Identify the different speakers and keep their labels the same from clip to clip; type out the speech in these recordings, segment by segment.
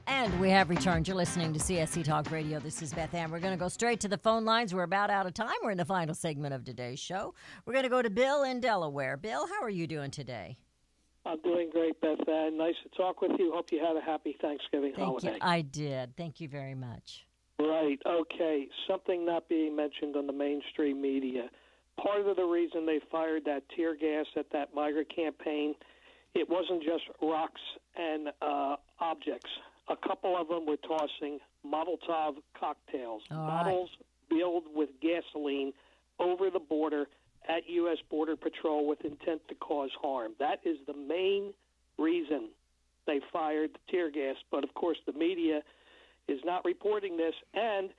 Speaker 1: And we have returned. You're listening to CSC Talk Radio. This is Beth Ann. We're going to go straight to the phone lines. We're about out of time. We're in the final segment of today's show. We're going to go to Bill in Delaware. Bill, how are you doing today?
Speaker 2: I'm doing great, Beth Ann. Nice to talk with you. Hope you had a happy Thanksgiving holiday.
Speaker 1: Thank you. I did. Thank you very much.
Speaker 2: Right. Okay. Something not being mentioned on the mainstream media. Part of the reason they fired that tear gas at that migrant campaign, it wasn't just rocks and objects. A couple of them were tossing Molotov cocktails, bottles filled with gasoline over the border at U.S. Border Patrol with intent to cause harm. That is the main reason they fired the tear gas. But, of course, the media is not reporting this. And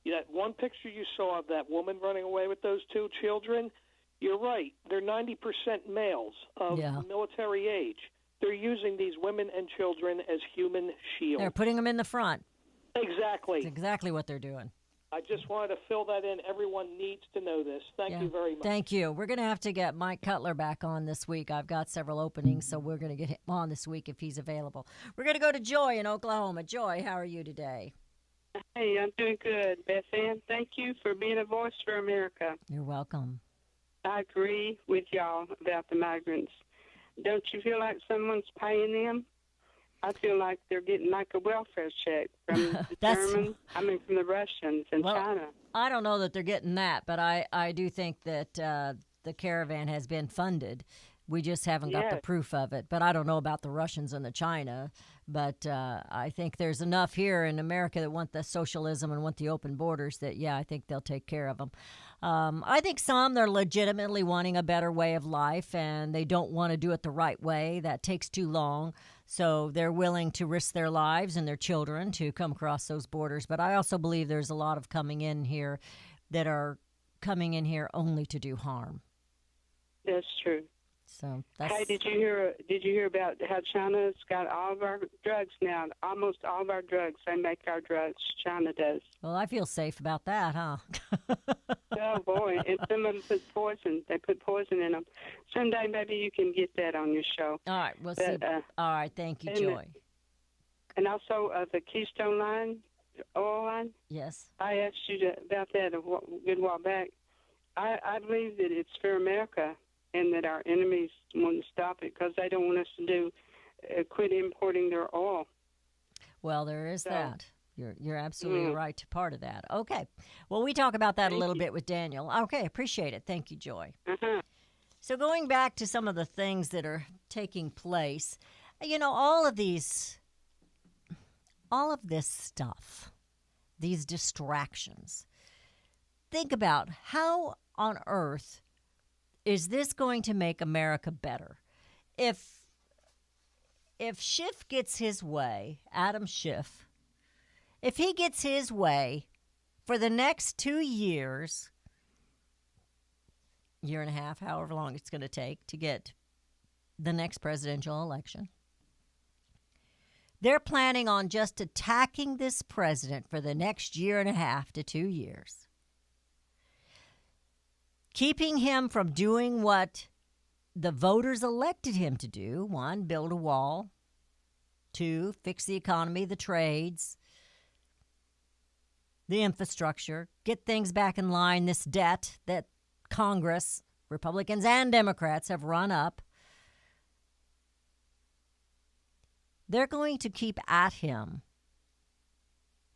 Speaker 2: that one picture you saw of that woman running away with those two children, you're right. They're 90% males of military age. They're using these women and children as human shields.
Speaker 1: They're putting them in the front.
Speaker 2: Exactly.
Speaker 1: That's exactly what they're doing.
Speaker 2: I just wanted to fill that in. Everyone needs to know this. Thank you very much.
Speaker 1: Thank you. We're going to have to get Mike Cutler back on this week. I've got several openings, so we're going to get him on this week if he's available. We're going to go to Joy in Oklahoma. Joy, how are you today?
Speaker 3: Hey, I'm doing good, Beth Ann. Thank you for being a voice for America.
Speaker 1: You're welcome.
Speaker 3: I agree with y'all about the migrants. Don't you feel like someone's paying them? I feel like they're getting like a welfare check from the Germans, from the Russians and China.
Speaker 1: I don't know that they're getting that, but I do think that the caravan has been funded. We just haven't got the proof of it. But I don't know about the Russians and the China. But I think there's enough here in America that want the socialism and want the open borders that, I think they'll take care of them. I think they're legitimately wanting a better way of life, and they don't want to do it the right way. That takes too long. So they're willing to risk their lives and their children to come across those borders. But I also believe there's a lot of coming in here that are coming in here only to do harm.
Speaker 3: That's true.
Speaker 1: So
Speaker 3: hey, did you hear about how China's got all of our drugs now? Almost all of our drugs. They make our drugs. China does.
Speaker 1: Well, I feel safe about that, huh?
Speaker 3: Oh boy! And some of them put poison. They put poison in them. Someday maybe you can get that on your show.
Speaker 1: All right, we'll see. All right, thank you, Joy.
Speaker 3: And also the Keystone line, oil line.
Speaker 1: Yes.
Speaker 3: I asked you about that a good while back. I believe that it's for America, and that our enemies want to stop it because they don't want us to quit importing their oil.
Speaker 1: Well, there is that. You're absolutely right to part of that. Okay. Well, we talk about that a little bit with Daniel. Okay, appreciate it. Thank you, Joy. So going back to some of the things that are taking place, all of this stuff, these distractions, think about how on earth is this going to make America better? If Schiff gets his way, Adam Schiff, if he gets his way for the next 2 years, year and a half, however long it's going to take to get the next presidential election, they're planning on just attacking this president for the next year and a half to 2 years. Keeping him from doing what the voters elected him to do. 1, build a wall. 2, fix the economy, the trades, the infrastructure, get things back in line, this debt that Congress, Republicans and Democrats, have run up. They're going to keep at him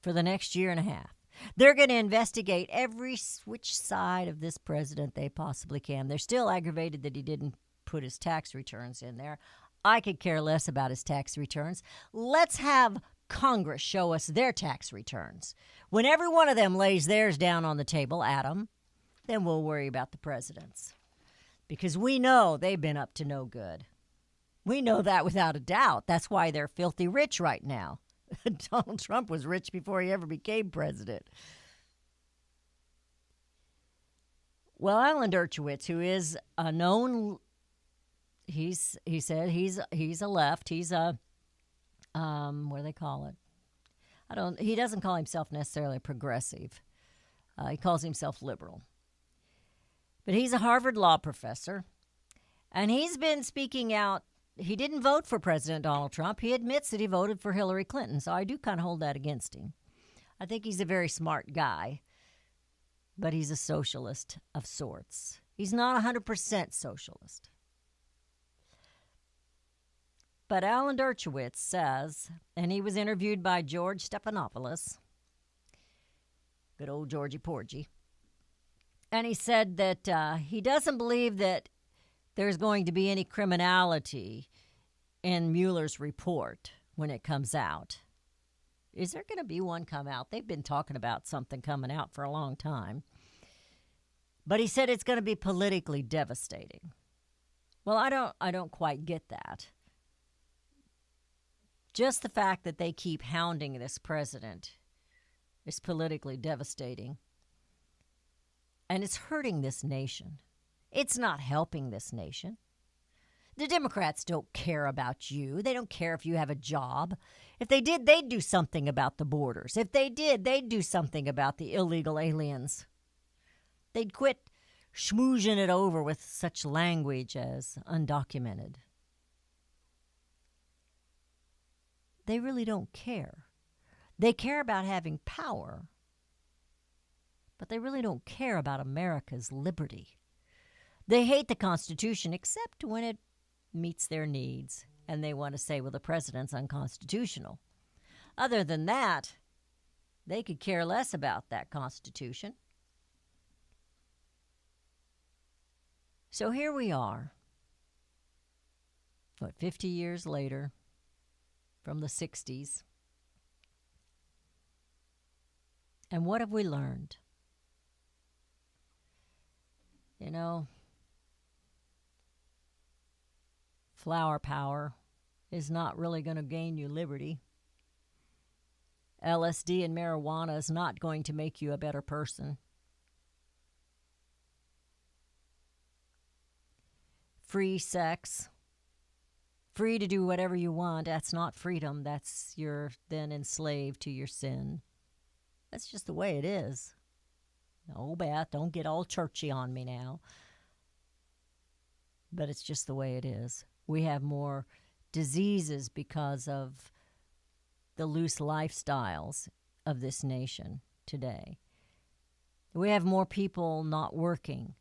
Speaker 1: for the next year and a half. They're going to investigate which side of this president they possibly can. They're still aggravated that he didn't put his tax returns in there. I could care less about his tax returns. Let's have Congress show us their tax returns. When every one of them lays theirs down on the table, Adam, then we'll worry about the president's. Because we know they've been up to no good. We know that without a doubt. That's why they're filthy rich right now. Donald Trump was rich before he ever became president. Well, Alan Dershowitz, who is a known, he said he's a left. He's a what do they call it? He doesn't call himself necessarily a progressive. He calls himself liberal. But he's a Harvard law professor, and he's been speaking out he didn't vote for President Donald Trump. He admits that he voted for Hillary Clinton, so I do kind of hold that against him. I think he's a very smart guy, but he's a socialist of sorts. He's not 100% socialist. But Alan Dershowitz says, and he was interviewed by George Stephanopoulos, good old Georgie Porgy, and he said that he doesn't believe that there's going to be any criminality in Mueller's report when it comes out. Is there going to be one come out? They've been talking about something coming out for a long time. But he said it's going to be politically devastating. Well, I don't quite get that. Just the fact that they keep hounding this president is politically devastating. And it's hurting this nation. It's not helping this nation. The Democrats don't care about you. They don't care if you have a job. If they did, they'd do something about the borders. If they did, they'd do something about the illegal aliens. They'd quit schmoozing it over with such language as undocumented. They really don't care. They care about having power, but they really don't care about America's liberty. They hate the Constitution except when it meets their needs, and they want to say, well, the president's unconstitutional. Other than that, they could care less about that Constitution. So here we are, 50 years later from the 60s. And what have we learned? You know, flower power is not really going to gain you liberty. LSD and marijuana is not going to make you a better person. Free sex, free to do whatever you want, that's not freedom. That's you're then enslaved to your sin. That's just the way it is. Oh, Beth, don't get all churchy on me now. But it's just the way it is. We have more diseases because of the loose lifestyles of this nation today. We have more people not working.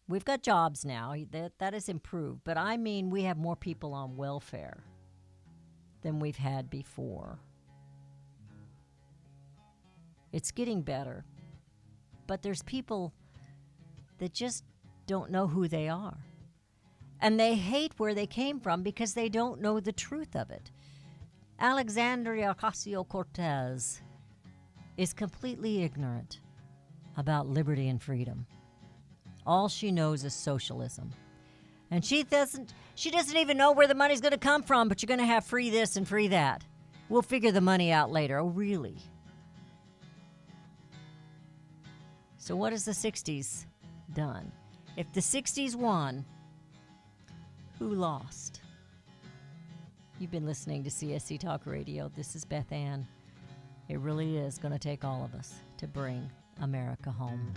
Speaker 1: We've got jobs now. That has improved. But I mean, we have more people on welfare than we've had before. It's getting better. But there's people that just don't know who they are. And they hate where they came from because they don't know the truth of it. Alexandria Ocasio-Cortez is completely ignorant about liberty and freedom. All she knows is socialism. And she doesn't even know where the money's going to come from, but you're going to have free this and free that. We'll figure the money out later. Oh, really? So what has the 60s done? If the 60s won, who lost? You've been listening to CSC Talk Radio. This is Beth Ann. It really is going to take all of us to bring America home.